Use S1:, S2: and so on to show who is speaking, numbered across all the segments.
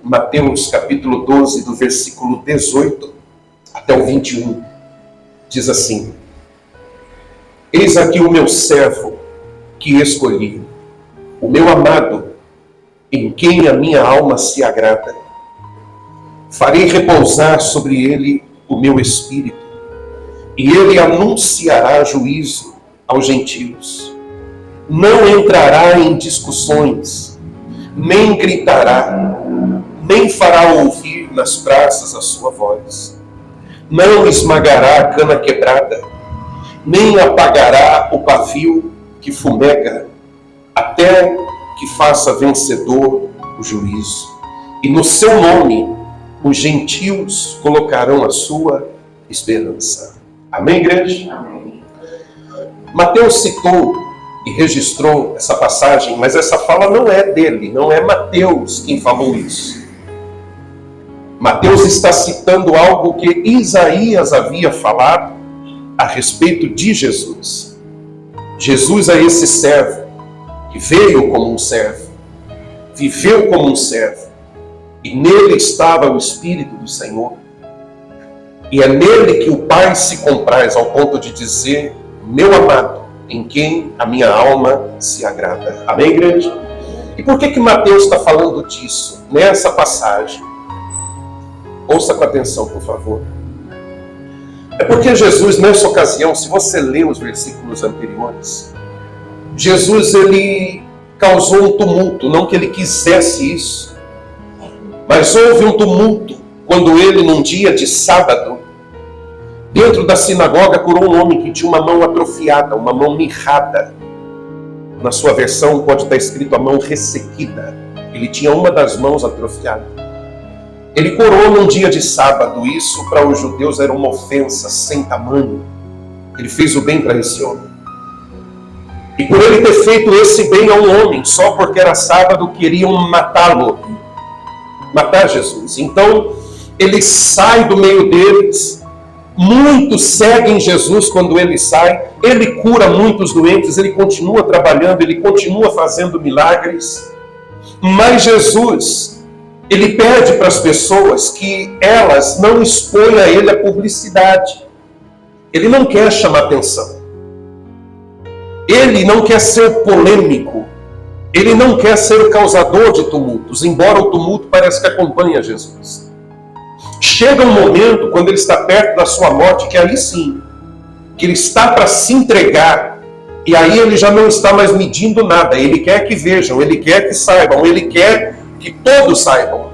S1: Mateus capítulo 12, do versículo 18 até o 21, diz assim: Eis aqui o meu servo que escolhi, o meu amado, em quem a minha alma se agrada. Farei repousar sobre ele o meu espírito, e ele anunciará juízo aos gentios. Não entrará em discussões, nem gritará, nem fará ouvir nas praças a sua voz. Não esmagará a cana quebrada, nem apagará o pavio que fumega, até que faça vencedor o juízo. E no seu nome os gentios colocarão a sua esperança. Amém, igreja?
S2: Amém.
S1: Mateus citou e registrou essa passagem, mas essa fala não é dele, não é Mateus quem falou isso. Mateus está citando algo que Isaías havia falado a respeito de Jesus. Jesus é esse servo que veio como um servo, viveu como um servo, e nele estava o Espírito do Senhor. E é nele que o Pai se compraz ao ponto de dizer: meu amado, em quem a minha alma se agrada. Amém, igreja? E por que Mateus está falando disso nessa passagem? Ouça com atenção, por favor. É porque Jesus, nessa ocasião, se você ler os versículos anteriores, Jesus, ele causou um tumulto, não que ele quisesse isso, mas houve um tumulto quando ele, num dia de sábado, dentro da sinagoga, curou um homem que tinha uma mão atrofiada, uma mão mirrada. Na sua versão pode estar escrito a mão ressequida. Ele tinha uma das mãos atrofiada. Ele curou num dia de sábado. Isso para os judeus era uma ofensa sem tamanho. Ele fez o bem para esse homem. E por ele ter feito esse bem a um homem, só porque era sábado, queriam matá-lo. Matar Jesus. Então, ele sai do meio deles. Muitos seguem Jesus quando ele sai. Ele cura muitos doentes. Ele continua trabalhando. Ele continua fazendo milagres. Mas Jesus, ele pede para as pessoas que elas não exponham a ele a publicidade. Ele não quer chamar atenção. Ele não quer ser polêmico. Ele não quer ser o causador de tumultos, embora o tumulto parece que acompanha Jesus. Chega um momento, quando ele está perto da sua morte, que aí sim, que ele está para se entregar, e aí ele já não está mais medindo nada. Ele quer que vejam, ele quer que saibam, ele quer que todos saibam.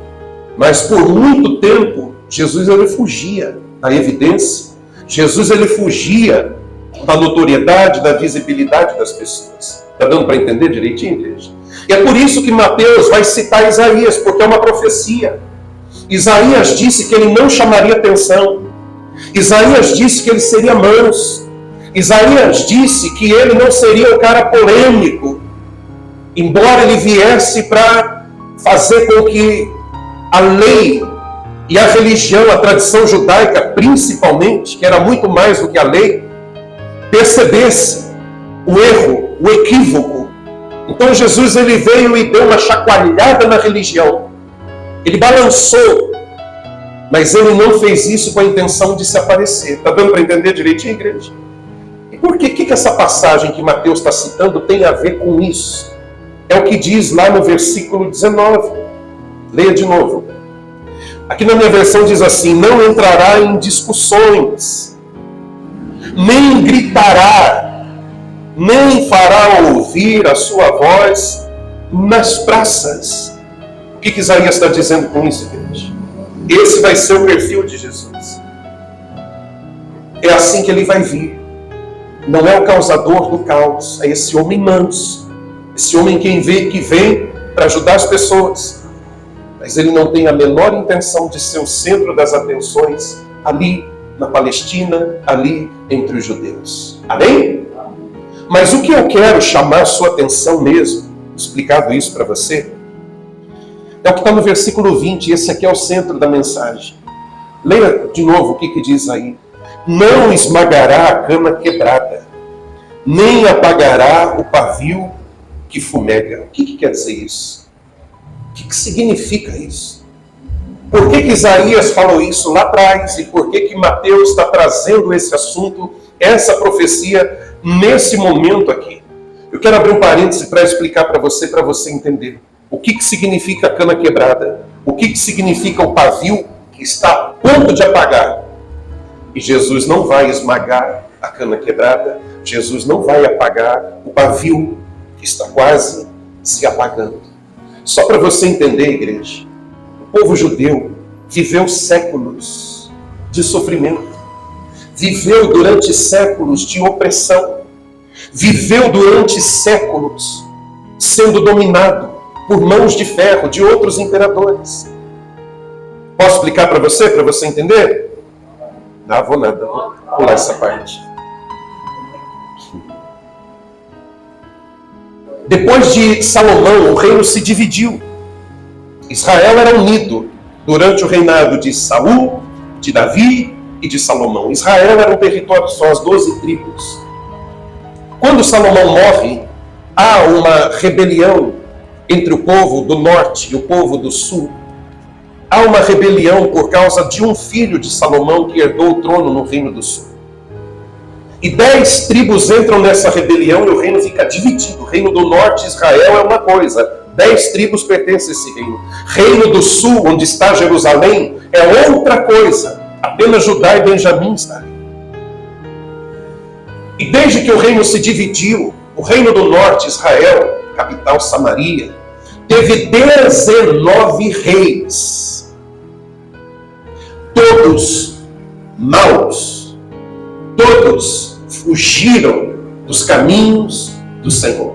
S1: Mas por muito tempo, Jesus ele fugia da evidência. Jesus ele fugia da notoriedade, da visibilidade das pessoas. Está dando para entender direitinho, igreja? E é por isso que Mateus vai citar Isaías, porque é uma profecia. Isaías disse que ele não chamaria atenção. Isaías disse que ele seria manso. Isaías disse que ele não seria um cara polêmico, embora ele viesse para fazer com que a lei e a religião, a tradição judaica principalmente, que era muito mais do que a lei, percebesse o erro, o equívoco. Então Jesus ele veio e deu uma chacoalhada na religião. Ele balançou, mas ele não fez isso com a intenção de se aparecer. Está dando para entender direitinho, igreja? E por que essa passagem que Mateus está citando tem a ver com isso? É o que diz lá no versículo 19. Leia de novo. Aqui na minha versão diz assim: não entrará em discussões, nem gritará, nem fará ouvir a sua voz nas praças. O que Isaías está dizendo com isso, igreja? Esse vai ser o perfil de Jesus. É assim que ele vai vir. Não é o causador do caos, é esse homem manso. Esse homem que vem para ajudar as pessoas. Mas ele não tem a menor intenção de ser o centro das atenções ali na Palestina, ali entre os judeus. Amém? Mas o que eu quero chamar a sua atenção mesmo, explicado isso para você, é o que está no versículo 20, esse aqui é o centro da mensagem. Leia de novo o que diz aí. Não esmagará a cama quebrada, nem apagará o pavio que fumega. O que quer dizer isso? O que significa isso? Por que Isaías falou isso lá atrás e por que Mateus está trazendo esse assunto, essa profecia, nesse momento aqui? Eu quero abrir um parêntese para explicar para você entender. O que significa a cana quebrada? O que significa o pavio que está a ponto de apagar? E Jesus não vai esmagar a cana quebrada, Jesus não vai apagar o pavio que está quase se apagando. Só para você entender, igreja, o povo judeu viveu séculos de sofrimento, viveu durante séculos de opressão, viveu durante séculos sendo dominado por mãos de ferro de outros imperadores. Posso explicar para você entender? Não vou nada, vou pular essa parte. Depois de Salomão, o reino se dividiu. Israel era unido durante o reinado de Saul, de Davi e de Salomão. Israel era um território só, as 12 tribos. Quando Salomão morre, há uma rebelião entre o povo do norte e o povo do sul. Há uma rebelião por causa de um filho de Salomão que herdou o trono no reino do sul. E 10 tribos entram nessa rebelião e o reino fica dividido. O reino do norte, Israel, é uma coisa. 10 tribos pertencem a esse reino. Reino do sul, onde está Jerusalém, é outra coisa. Apenas Judá e Benjamim estão ali. E desde que o reino se dividiu, o reino do norte, Israel, capital Samaria, teve 19 reis. Todos maus. Todos fugiram dos caminhos do Senhor.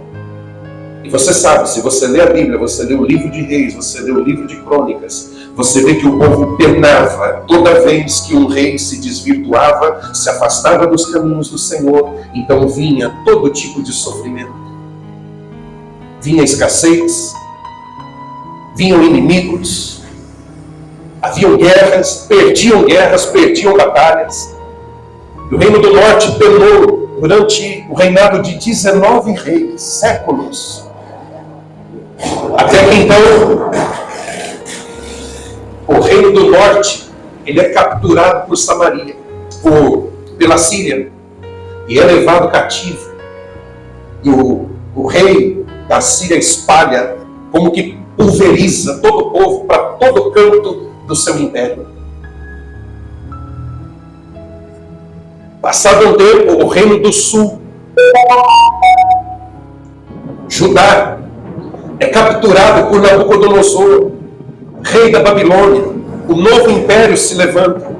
S1: E você sabe, se você lê a Bíblia, você lê o livro de Reis, você lê o livro de Crônicas, você vê que o povo penava toda vez que um rei se desvirtuava, se afastava dos caminhos do Senhor. Então vinha todo tipo de sofrimento. Vinha escassez, vinham inimigos, haviam guerras, perdiam batalhas. O reino do norte penou durante o reinado de 19 reis, séculos. Até que então, o reino do norte, ele é capturado por Samaria, pela Síria, e é levado cativo. E o rei da Síria espalha, como que pulveriza todo o povo para todo canto do seu império. Passado um tempo, o reino do sul, Judá, é capturado por Nabucodonosor, rei da Babilônia. O novo império se levanta.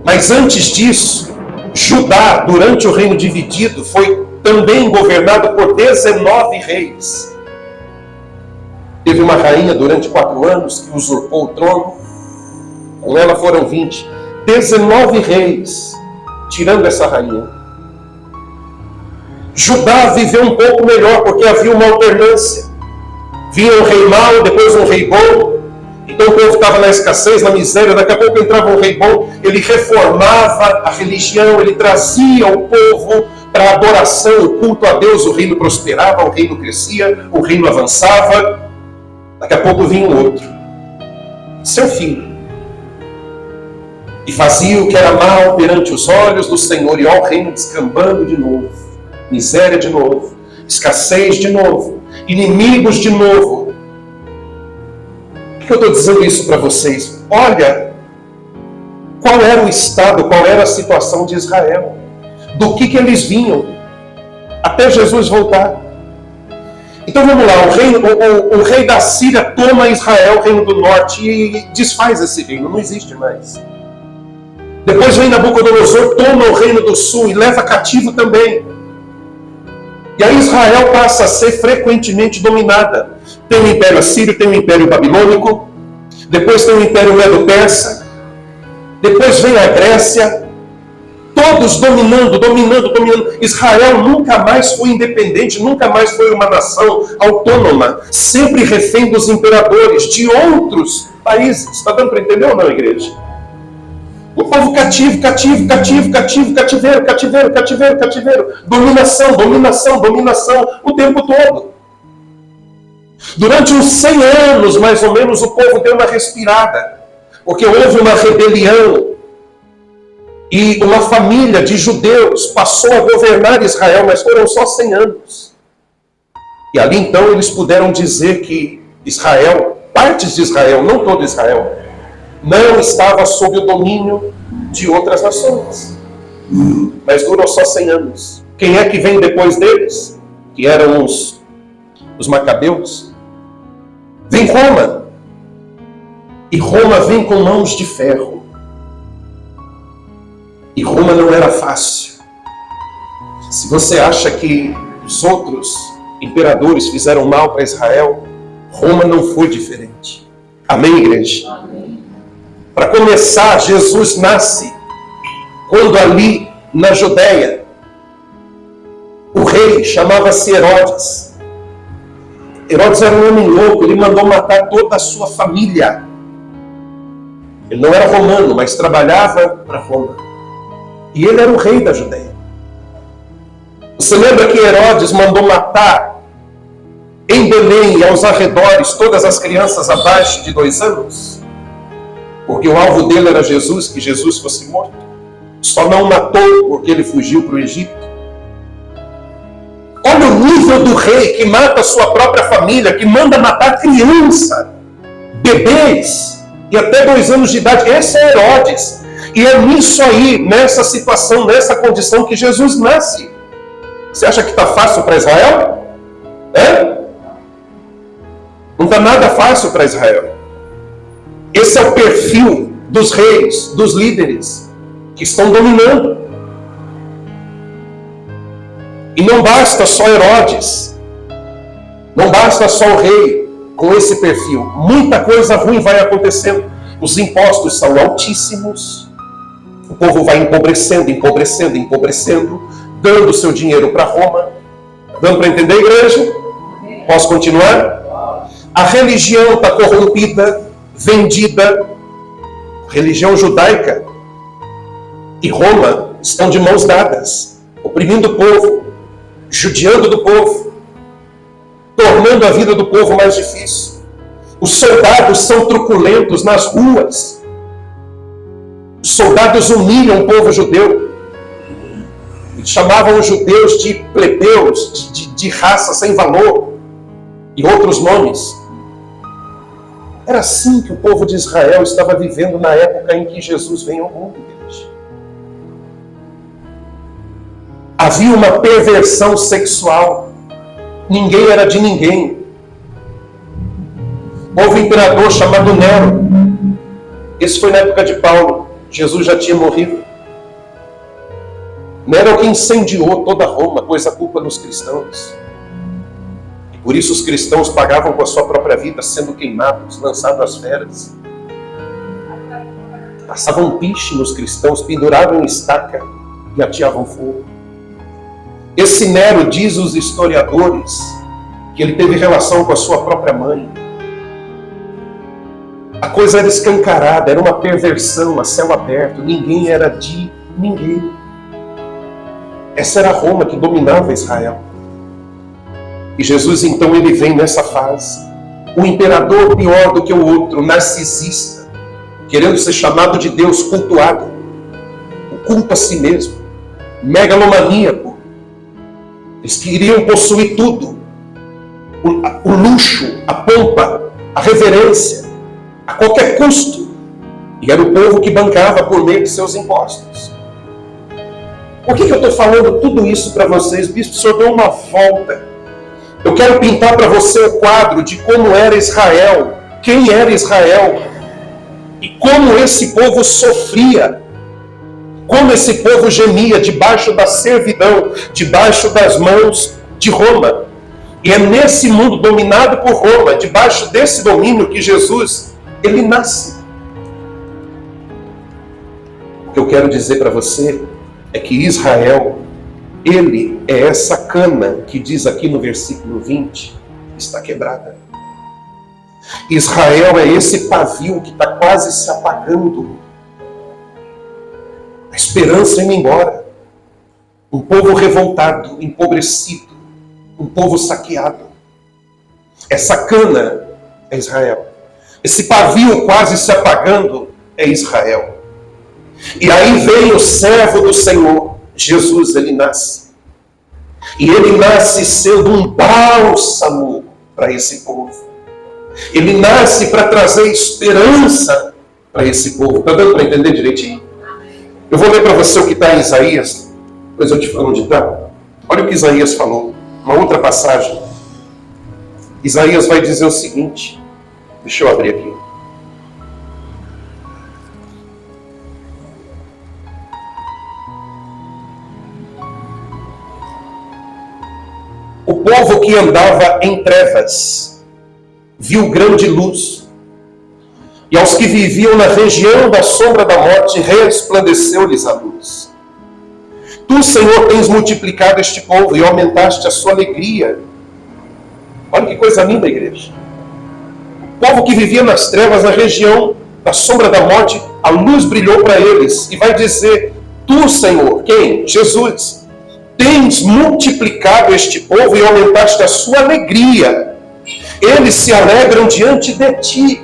S1: Mas antes disso, Judá, durante o reino dividido, foi também governado por 19 reis. Teve uma rainha durante 4 anos que usurpou o trono. Com ela foram 20. 19 reis, tirando essa rainha. Judá viveu um pouco melhor, porque havia uma alternância. Vinha um rei mau, depois um rei bom. Então o povo estava na escassez, na miséria. Daqui a pouco entrava um rei bom. Ele reformava a religião, ele trazia o povo para a adoração, o culto a Deus. O reino prosperava, o reino crescia, o reino avançava. Daqui a pouco vinha um outro, seu filho, e fazia o que era mal perante os olhos do Senhor, e ó, o reino descambando de novo, miséria de novo, escassez de novo, inimigos de novo. Por que eu estou dizendo isso para vocês? Olha qual era o estado, qual era a situação de Israel, do que eles vinham, até Jesus voltar. Então vamos lá, o rei da Síria toma Israel, o reino do norte, e desfaz esse reino, não existe mais. Depois vem Nabucodonosor, toma o reino do sul e leva cativo também. E aí Israel passa a ser frequentemente dominada. Tem o Império Assírio, tem o Império Babilônico, depois tem o Império Medo-Persa, depois vem a Grécia, todos dominando. Israel nunca mais foi independente, nunca mais foi uma nação autônoma, sempre refém dos imperadores de outros países. Está dando para entender ou não, igreja? O povo cativeiro. Dominação o tempo todo. Durante uns 100 anos, mais ou menos, o povo deu uma respirada, porque houve uma rebelião e uma família de judeus passou a governar Israel, mas foram só 100 anos. E ali então eles puderam dizer que Israel, partes de Israel, não todo Israel, não estava sob o domínio de outras nações. Mas durou só 100 anos. Quem é que vem depois deles? Que eram os macabeus. Vem Roma. E Roma vem com mãos de ferro. E Roma não era fácil. Se você acha que os outros imperadores fizeram mal para Israel, Roma não foi diferente. Amém, igreja? Amém. Para começar, Jesus nasce quando ali na Judéia, o rei chamava-se Herodes. Herodes era um homem louco, ele mandou matar toda a sua família. Ele não era romano, mas trabalhava para Roma. E ele era o rei da Judéia. Você lembra que Herodes mandou matar em Belém e aos arredores todas as crianças abaixo de 2 anos? Porque o alvo dele era Jesus, que Jesus fosse morto. Só não matou porque ele fugiu para o Egito. Olha o nível do rei que mata a sua própria família, que manda matar criança, bebês e até 2 anos de idade. Esse é Herodes. E é nisso aí, nessa situação, nessa condição que Jesus nasce. Você acha que está fácil para Israel? Não está nada fácil para Israel. Esse é o perfil dos reis, dos líderes que estão dominando. E não basta só Herodes, não basta só o rei com esse perfil. Muita coisa ruim vai acontecendo. Os impostos são altíssimos, o povo vai empobrecendo, dando seu dinheiro para Roma. Dando para entender, igreja? Posso continuar? A religião está corrompida, vendida. Religião judaica e Roma estão de mãos dadas, oprimindo o povo, judiando do povo, tornando a vida do povo mais difícil. Os soldados são truculentos nas ruas. Os soldados humilham o povo judeu. Eles chamavam os judeus de plebeus, de raça sem valor e outros nomes. Era assim que o povo de Israel estava vivendo na época em que Jesus veio ao mundo, igreja. Havia uma perversão sexual. Ninguém era de ninguém. Houve um imperador chamado Nero. Esse foi na época de Paulo. Jesus já tinha morrido. Nero é o que incendiou toda Roma, pôs a culpa nos cristãos. E por isso os cristãos pagavam com a sua própria vida, sendo queimados, lançados às feras. Passavam piche nos cristãos, penduravam estaca e ateavam fogo. Esse Nero, diz os historiadores, que ele teve relação com a sua própria mãe. A coisa era escancarada, era uma perversão a céu aberto, ninguém era de ninguém. Essa era Roma que dominava Israel. E Jesus então ele vem nessa fase. O imperador pior do que o outro, narcisista, querendo ser chamado de Deus, cultuado. O culto a si mesmo, megalomaníaco. Eles queriam possuir tudo. O luxo, a pompa, a reverência, a qualquer custo. E era o povo que bancava por meio de seus impostos. Por que eu estou falando tudo isso para vocês? Bispo, o senhor deu uma volta. Eu quero pintar para você o quadro de como era Israel, quem era Israel, e como esse povo sofria, como esse povo gemia debaixo da servidão, debaixo das mãos de Roma. E é nesse mundo dominado por Roma, debaixo desse domínio, que Jesus, ele nasce. O que eu quero dizer para você é que Israel, ele é essa cana que diz aqui no versículo 20, está quebrada. Israel é esse pavio que está quase se apagando. A esperança indo embora. Um povo revoltado, empobrecido, um povo saqueado. Essa cana é Israel. Esse pavio quase se apagando é Israel. E aí vem o servo do Senhor, Jesus, ele nasce. E ele nasce sendo um bálsamo para esse povo. Ele nasce para trazer esperança para esse povo. Está dando para entender direitinho? Eu vou ler para você o que está em Isaías, depois eu te falo onde está. Olha o que Isaías falou, uma outra passagem. Isaías vai dizer o seguinte, deixa eu abrir aqui. O povo que andava em trevas viu grande luz, e aos que viviam na região da sombra da morte resplandeceu-lhes a luz. Tu, Senhor, tens multiplicado este povo e aumentaste a sua alegria. Olha que coisa linda, igreja. O povo que vivia nas trevas, na região da sombra da morte, a luz brilhou para eles. E vai dizer, tu, Senhor, quem? Jesus, tens multiplicado este povo e aumentaste a sua alegria. Eles se alegram diante de ti,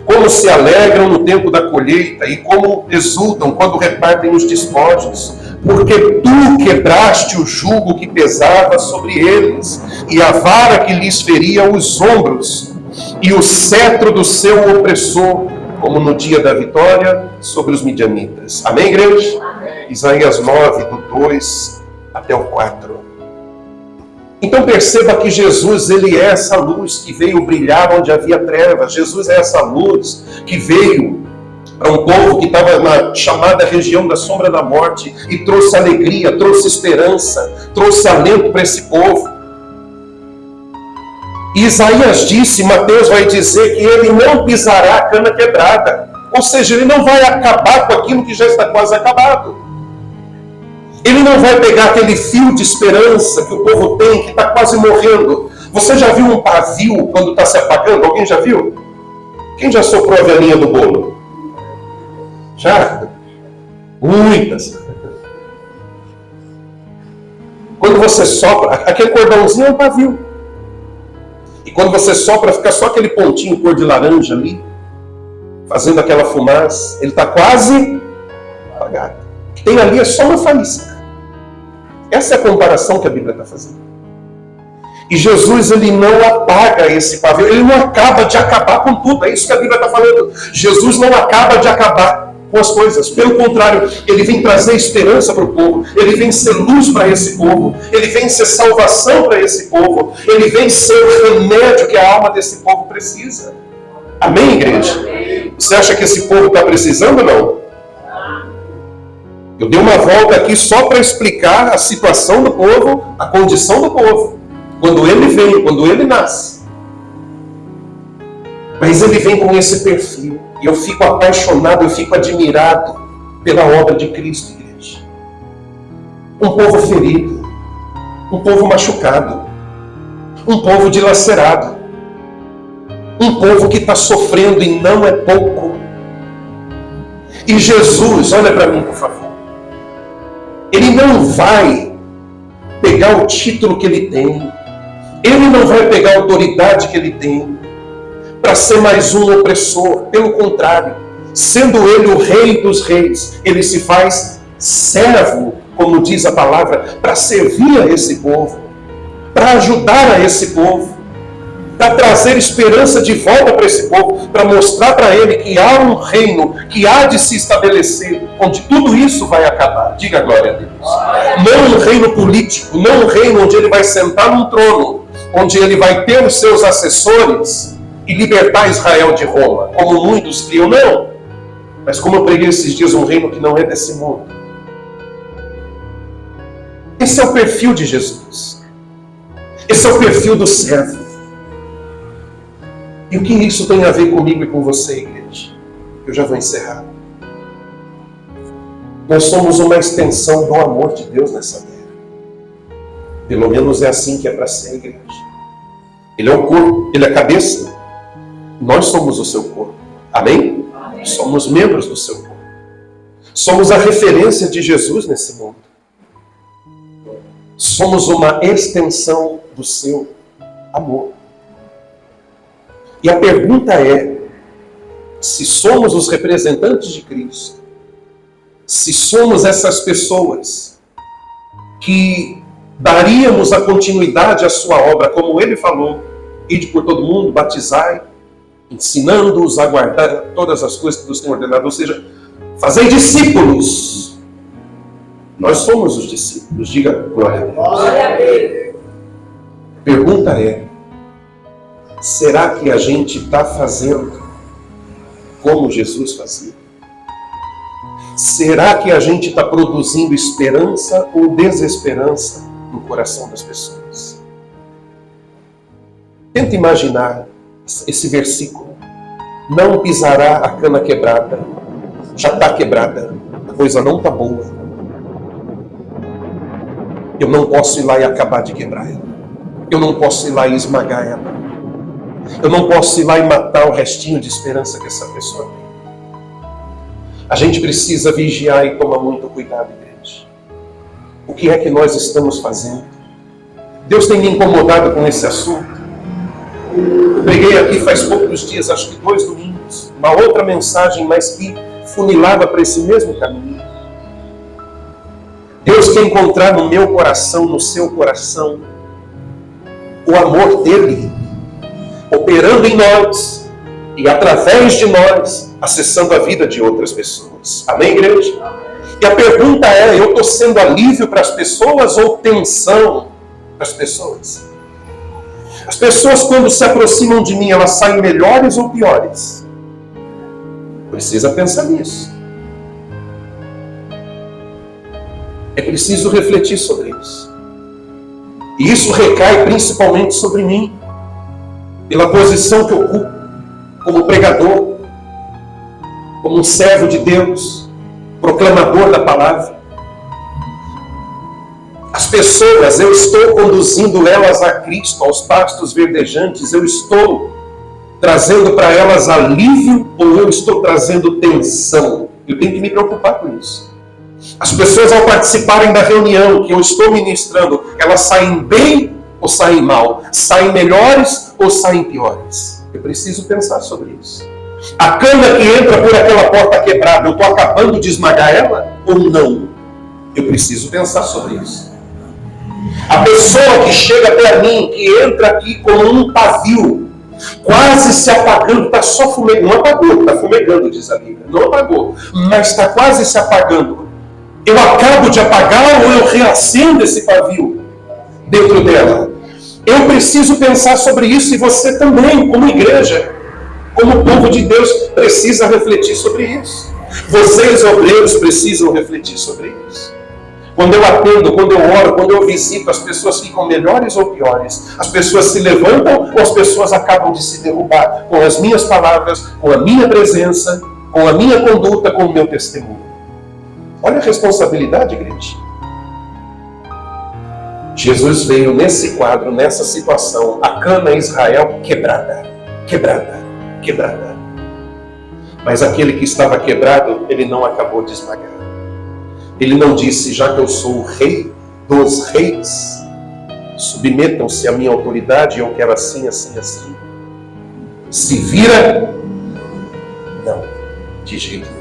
S1: como se alegram no tempo da colheita e como exultam quando repartem os despojos. Porque tu quebraste o jugo que pesava sobre eles, e a vara que lhes feria os ombros, e o cetro do seu opressor, como no dia da vitória sobre os midianitas. Amém, igreja? Amém. Isaías 9, do 2 até o 4. Então perceba que Jesus, ele é essa luz que veio brilhar onde havia trevas. Jesus é essa luz que veio para um povo que estava na chamada região da sombra da morte e trouxe alegria, trouxe esperança, trouxe alento para esse povo. E Isaías disse, Mateus vai dizer que ele não pisará a cana quebrada. Ou seja, ele não vai acabar com aquilo que já está quase acabado. Ele não vai pegar aquele fio de esperança que o povo tem, que está quase morrendo. Você já viu um pavio quando está se apagando? Alguém já viu? Quem já soprou a velhinha do bolo? Já? Muitas. Quando você sopra, aquele cordãozinho é um pavio. E quando você sopra, fica só aquele pontinho cor de laranja ali, fazendo aquela fumaça. Ele está quase apagado. O que tem ali é só uma faísca. Essa é a comparação que a Bíblia está fazendo. E Jesus, ele não apaga esse pavio. Ele não acaba de acabar com tudo. É isso que a Bíblia está falando. Jesus não acaba de acabar com as coisas. Pelo contrário, ele vem trazer esperança para o povo. Ele vem ser luz para esse povo. Ele vem ser salvação para esse povo. Ele vem ser o remédio que a alma desse povo precisa. Amém, igreja? Amém. Você acha que esse povo está precisando ou não? Eu dei uma volta aqui só para explicar a situação do povo, a condição do povo. Quando ele vem, quando ele nasce. Mas ele vem com esse perfil. E eu fico apaixonado, eu fico admirado pela obra de Cristo, igreja. Um povo ferido, um povo machucado, um povo dilacerado, um povo que está sofrendo e não é pouco. E Jesus, olha para mim, por favor. Ele não vai pegar o título que ele tem, ele não vai pegar a autoridade que ele tem, para ser mais um opressor. Pelo contrário, sendo ele o rei dos reis, ele se faz servo, como diz a palavra, para servir a esse povo, para ajudar a esse povo, para trazer esperança de volta para esse povo, para mostrar para ele que há um reino que há de se estabelecer, onde tudo isso vai acabar. Diga glória a Deus. Não um reino político, não um reino onde ele vai sentar num trono, onde ele vai ter os seus assessores e libertar Israel de Roma, como muitos criam, não. Mas como eu preguei esses dias, um reino que não é desse mundo. Esse é o perfil de Jesus. Esse é o perfil do servo. E o que isso tem a ver comigo e com você, igreja? Eu já vou encerrar. Nós somos uma extensão do amor de Deus nessa terra. Pelo menos é assim que é para ser, igreja. Ele é o corpo, ele é a cabeça. Nós somos o seu corpo. Amém? Amém? Somos membros do seu corpo. Somos a referência de Jesus nesse mundo. Somos uma extensão do seu amor. E a pergunta é, se somos os representantes de Cristo, se somos essas pessoas que daríamos a continuidade à sua obra, como ele falou, ide por todo mundo, batizai, ensinando-os a guardar todas as coisas que Deus tem ordenado, ou seja, fazei discípulos. Nós somos os discípulos, diga glória a Deus. Glória a Deus. Pergunta é, será que a gente está fazendo como Jesus fazia? Será que a gente está produzindo esperança ou desesperança no coração das pessoas? Tenta imaginar esse versículo. Não pisará a cana quebrada. Já está quebrada. A coisa não está boa. Eu não posso ir lá e acabar de quebrar ela. Eu não posso ir lá e esmagar ela. Eu não posso ir lá e matar o restinho de esperança que essa pessoa tem. A gente precisa vigiar e tomar muito cuidado, igreja. O que é que nós estamos fazendo? Deus tem me incomodado com esse assunto. Eu preguei aqui faz poucos dias, acho que 2 domingos, uma outra mensagem, mas que funilava para esse mesmo caminho. Deus quer encontrar no meu coração, no seu coração, o amor dele, operando em nós e através de nós, acessando a vida de outras pessoas. Amém, igreja? E a pergunta é, eu estou sendo alívio para as pessoas ou tensão para as pessoas? As pessoas, quando se aproximam de mim, elas saem melhores ou piores? Precisa pensar nisso. É preciso refletir sobre isso. E isso recai principalmente sobre mim, pela posição que ocupo, como pregador, como um servo de Deus, proclamador da palavra. As pessoas, eu estou conduzindo elas a Cristo, aos pastos verdejantes, eu estou trazendo para elas alívio ou eu estou trazendo tensão? Eu tenho que me preocupar com isso. As pessoas, ao participarem da reunião que eu estou ministrando, elas saem bem ou saem mal? Saem melhores ou saem piores? Eu preciso pensar sobre isso. A cana que entra por aquela porta quebrada, eu estou acabando de esmagar ela ou não? Eu preciso pensar sobre isso. A pessoa que chega até mim, que entra aqui como um pavio, quase se apagando, está só fumegando. Não apagou, está fumegando, diz a Bíblia. Não apagou, mas está quase se apagando. Eu acabo de apagar ou eu reacendo esse pavio dentro dela? Eu preciso pensar sobre isso e você também, como igreja, como povo de Deus, precisa refletir sobre isso. Vocês, obreiros, precisam refletir sobre isso. Quando eu atendo, quando eu oro, quando eu visito, as pessoas ficam melhores ou piores? As pessoas se levantam ou as pessoas acabam de se derrubar com as minhas palavras, com a minha presença, com a minha conduta, com o meu testemunho? Olha a responsabilidade, igreja. Jesus veio nesse quadro, nessa situação, a cana Israel quebrada, quebrada, quebrada. Mas aquele que estava quebrado, ele não acabou de esmagar. Ele não disse, já que eu sou o rei dos reis, submetam-se à minha autoridade, eu quero assim, assim, assim. Se vira, não, de jeito nenhum.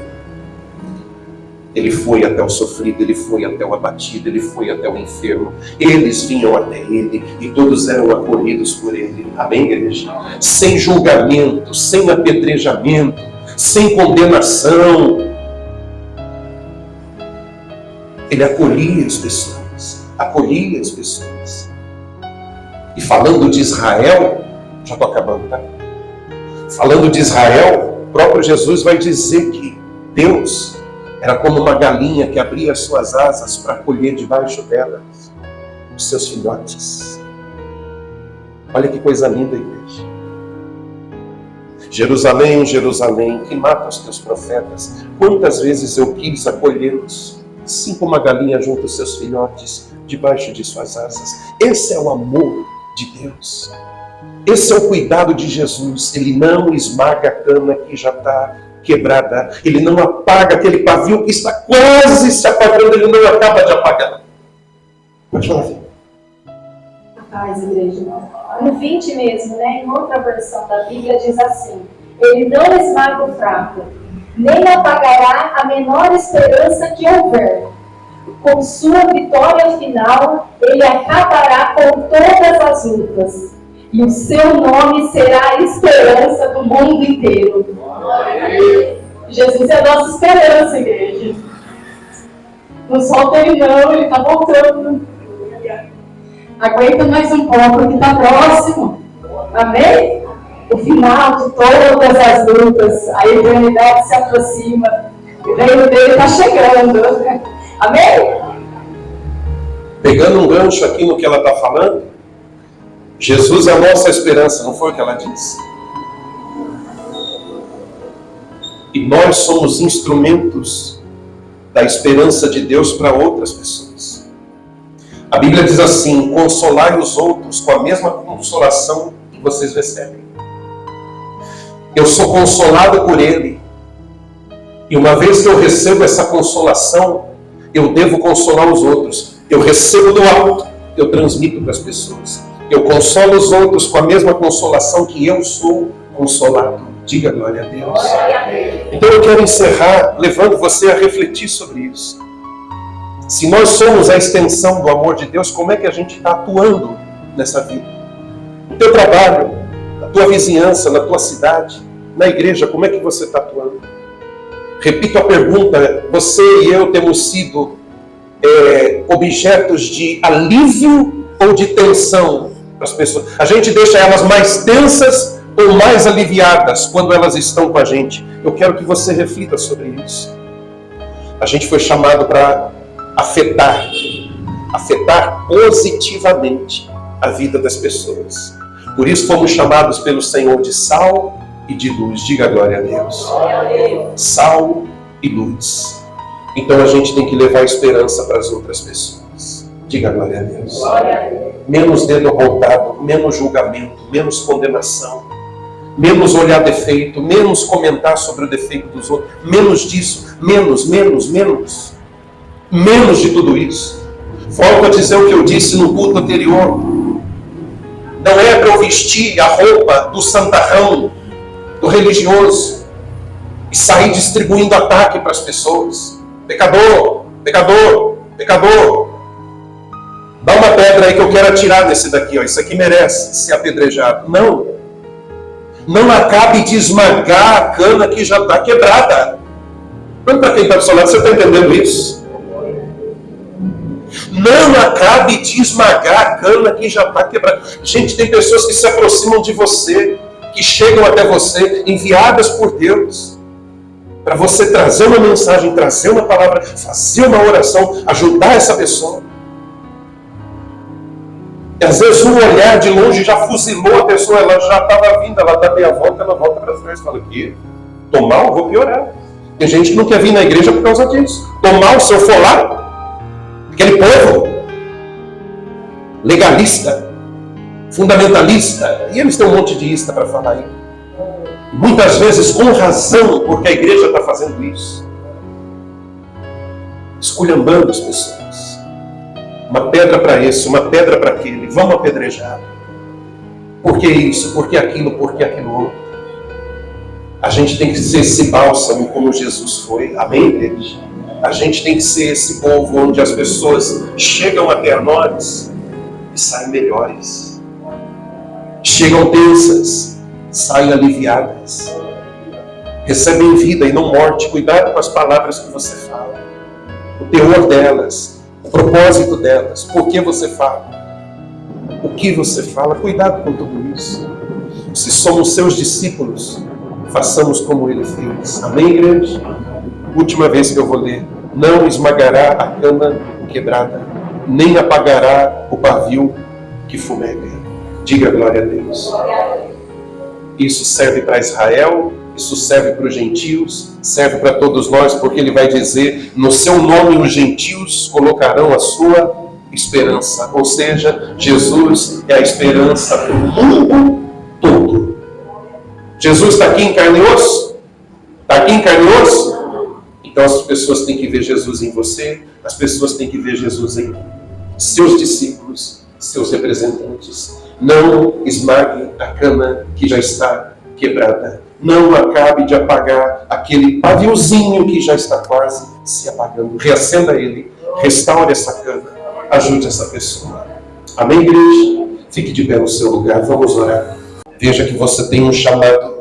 S1: Ele foi até o sofrido, ele foi até o abatido, ele foi até o enfermo. Eles vinham até ele e todos eram acolhidos por ele. Amém, igreja? Sem julgamento, sem apedrejamento, sem condenação. Ele acolhia as pessoas, acolhia as pessoas. E falando de Israel, já estou acabando, tá? Falando de Israel, o próprio Jesus vai dizer que Deus era como uma galinha que abria as suas asas para acolher debaixo delas os seus filhotes. Olha que coisa linda, igreja. Jerusalém, Jerusalém, que mata os teus profetas. Quantas vezes eu quis acolhê-los, assim como a galinha junto aos seus filhotes, debaixo de suas asas. Esse é o amor de Deus. Esse é o cuidado de Jesus. Ele não esmaga a cana que já está quebrada. Ele não apaga aquele pavio que está quase se apagando. Ele não acaba de apagar. Pode falar, filho.
S2: A paz, igreja. no 20 mesmo, né? Em outra versão da Bíblia diz assim: ele não esmaga o fraco, nem apagará a menor esperança que houver. Com sua vitória final, ele acabará com todas as lutas. E o seu nome será a esperança do mundo inteiro. Jesus é a nossa esperança, igreja. Não solta ele não, ele está voltando. Aguenta mais um pouco que está próximo. Amém? O final de todas as lutas, a eternidade se aproxima. O reino dele está chegando. Amém?
S1: Pegando um gancho aqui no que ela está falando, Jesus é a nossa esperança, não foi o que ela disse? E nós somos instrumentos da esperança de Deus para outras pessoas. A Bíblia diz assim: consolai os outros com a mesma consolação que vocês recebem. Eu sou consolado por Ele. E uma vez que eu recebo essa consolação, eu devo consolar os outros. Eu recebo do alto, eu transmito para as pessoas. Eu consolo os outros com a mesma consolação que eu sou consolado. Diga glória a Deus. Então eu quero encerrar levando você a refletir sobre isso. Se nós somos a extensão do amor de Deus, como é que a gente está atuando nessa vida? No teu trabalho, na tua vizinhança, na tua cidade, na igreja, como é que você está atuando? Repito a pergunta: você e eu temos sido objetos de alívio ou de tensão para as pessoas? A gente deixa elas mais tensas ou mais aliviadas quando elas estão com a gente? Eu quero que você reflita sobre isso. A gente foi chamado para afetar positivamente a vida das pessoas. Por isso fomos chamados pelo Senhor de sal e de luz. Diga glória a Deus. Sal e luz. Então a gente tem que levar esperança para as outras pessoas. Diga glória a Deus. Menos dedo apontado, menos julgamento, menos condenação, menos olhar defeito, menos comentar sobre o defeito dos outros, menos disso, menos de tudo isso. Volto a dizer o que eu disse no culto anterior: não é para eu vestir a roupa do santarrão, do religioso, e sair distribuindo ataque para as pessoas. Pecador, pecador, pecador. Dá uma pedra aí que eu quero atirar nesse daqui, ó. Isso aqui merece ser apedrejado. Não acabe de esmagar a cana que já está quebrada. Para quem está do seu lado, você está entendendo isso? Não acabe de esmagar a cana que já está quebrada. Gente, tem pessoas que se aproximam de você, que chegam até você, enviadas por Deus, para você trazer uma mensagem, trazer uma palavra, fazer uma oração, ajudar essa pessoa. E às vezes um olhar de longe já fuzilou a pessoa, ela já estava vindo, ela dá meia volta, ela volta para trás e fala: que? Tô mal, vou piorar. Tem gente que não quer vir na igreja por causa disso. Tô mal, se eu for lá, aquele povo legalista, fundamentalista, e eles têm um monte de ista para falar aí. Muitas vezes com razão, porque a igreja está fazendo isso. Esculhambando as pessoas. Uma pedra para esse, uma pedra para aquele. Vamos apedrejar. Por que isso? Por que aquilo? Por que aquilo outro? A gente tem que ser esse bálsamo como Jesus foi. Amém, igreja? A gente tem que ser esse povo onde as pessoas chegam até nós e saem melhores. Chegam tensas, saem aliviadas. Recebem vida e não morte. Cuidado com as palavras que você fala. O teor delas. O propósito delas, por que você fala, o que você fala, cuidado com tudo isso. Se somos seus discípulos, façamos como ele fez. Amém, igreja? Última vez que eu vou ler: não esmagará a cana quebrada, nem apagará o pavio que fumega. Diga glória a Deus. Isso serve para Israel, isso serve para os gentios, serve para todos nós, porque ele vai dizer: no seu nome os gentios colocarão a sua esperança. Ou seja, Jesus é a esperança do mundo todo. Jesus está aqui em carne e osso? Está aqui em carne e osso? Então as pessoas têm que ver Jesus em você, as pessoas têm que ver Jesus em mim. Seus discípulos, seus representantes. Não esmague a cana que já está quebrada. Não acabe de apagar aquele paviozinho que já está quase se apagando. Reacenda ele, restaure essa cana, ajude essa pessoa. Amém, igreja? Fique de pé no seu lugar, vamos orar. Veja que você tem um chamado.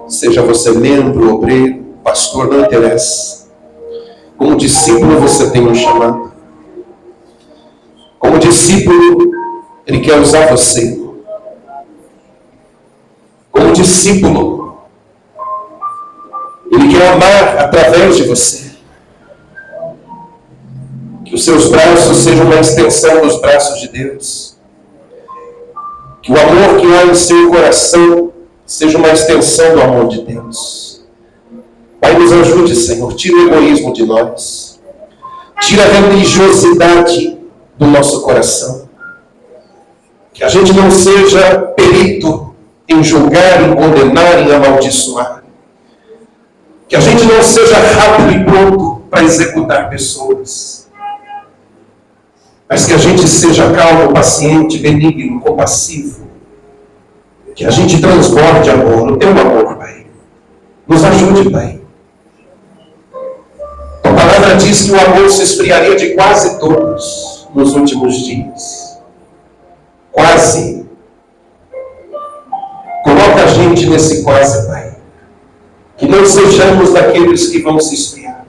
S1: Seja você membro, obreiro, pastor, não interessa. Como discípulo você tem um chamado. Como discípulo, Ele quer usar você. Como discípulo, Ele quer amar através de você. Que os seus braços sejam uma extensão dos braços de Deus. Que o amor que há em seu coração seja uma extensão do amor de Deus. Pai, nos ajude, Senhor. Tira o egoísmo de nós. Tira a religiosidade do nosso coração. Que a gente não seja perito em julgar, em condenar, em amaldiçoar. Que a gente não seja rápido e pronto para executar pessoas. Mas que a gente seja calmo, paciente, benigno, compassivo. Que a gente transborde amor, no teu amor, Pai. Nos ajude, Pai. A palavra diz que o amor se esfriaria de quase todos nos últimos dias. Quase. Coloca a gente nesse quase, Pai. Que não sejamos daqueles que vão se esfriar.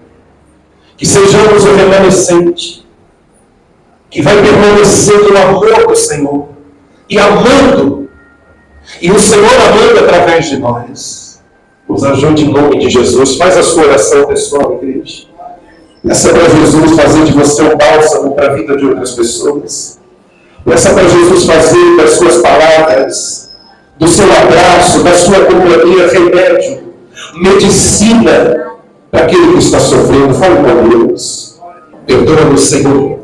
S1: Que sejamos o remanescente. Que vai permanecer no amor do Senhor. E amando. E o Senhor amando através de nós. Nos ajude em nome de Jesus. Faz a sua oração pessoal, igreja. Peça para Jesus fazer de você um bálsamo para a vida de outras pessoas. Peça para Jesus fazer das suas palavras, do seu abraço, da sua companhia, remédio, medicina para aquele que está sofrendo. Fale com Deus. Perdoa-nos, Senhor.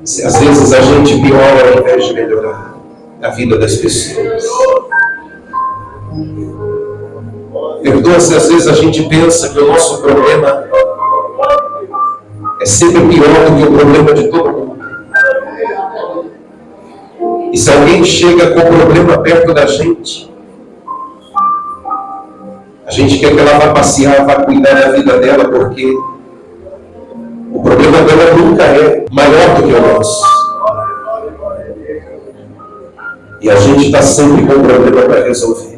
S1: Se às vezes a gente piora ao invés de melhorar a vida das pessoas. Perdoa se às vezes a gente pensa que o nosso problema é sempre pior do que o problema de todo mundo. E se alguém chega com o problema perto da gente quer que ela vá passear, vá cuidar da vida dela, porque o problema dela nunca é maior do que o nosso. E a gente está sempre com um problema para resolver.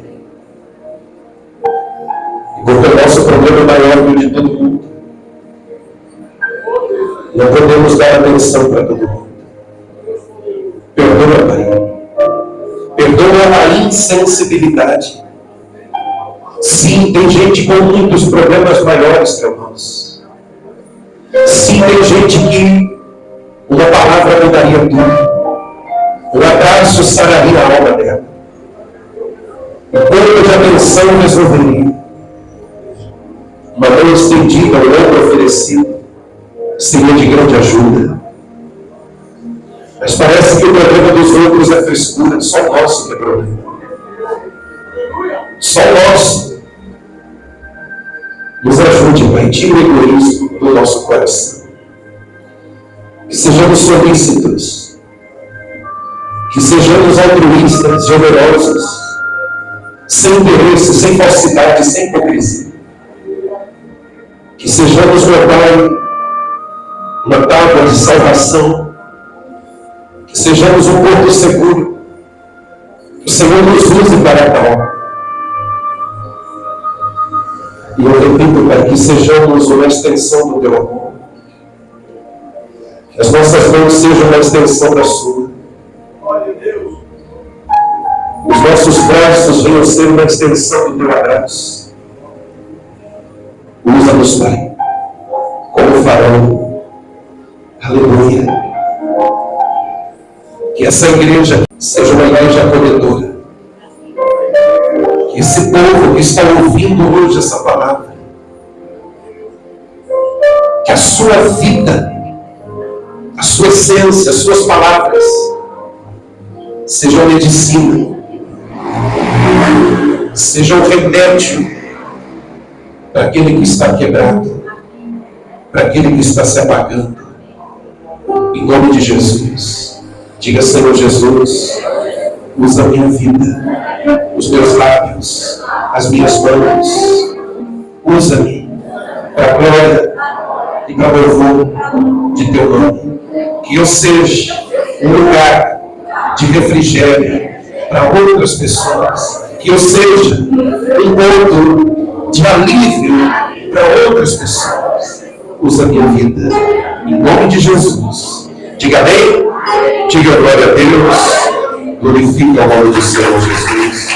S1: Porque o nosso problema é maior do que o de todo mundo. Não podemos dar atenção para todo mundo. Perdoa, Pai. Perdoa a insensibilidade. Sim, tem gente com muitos problemas maiores que o nosso. Sim, tem gente que uma palavra mudaria tudo. Um abraço sararia a alma dela. Um pouco de atenção resolveria. Uma mão estendida, um ombro oferecido, seria de grande ajuda. Mas parece que o problema dos outros é frescura, só o nosso que é problema. Só o nosso. Nos ajude, Pai, tira o egoísmo do nosso coração. Que sejamos solícitos. Que sejamos altruístas, generosos, sem interesse, sem falsidade, sem hipocrisia. Que sejamos, meu Pai, uma tábua de salvação. Que sejamos um porto seguro. Que o Senhor nos use para tal. E eu repito, Pai, que sejamos uma extensão do Teu amor. Que as nossas mãos sejam uma extensão da Sua. Os nossos braços venham ser uma extensão do Teu abraço. Usa-nos, Pai, como farol. Aleluia. Que essa igreja seja uma igreja acolhedora. Que esse povo que está ouvindo hoje essa palavra, que a sua vida, a sua essência, as suas palavras sejam medicina, sejam remédio para aquele que está quebrado, para aquele que está se apagando. Em nome de Jesus. Diga, Senhor Jesus, usa a minha vida, os meus lábios, as minhas mãos. Usa-me para a glória e para o louvor de teu nome. Que eu seja um lugar de refrigério para outras pessoas. Que eu seja um ponto de alívio para outras pessoas. Usa a minha vida. Em nome de Jesus. Diga amém. Diga glória a Deus. Glorifique o nome do Senhor Jesus.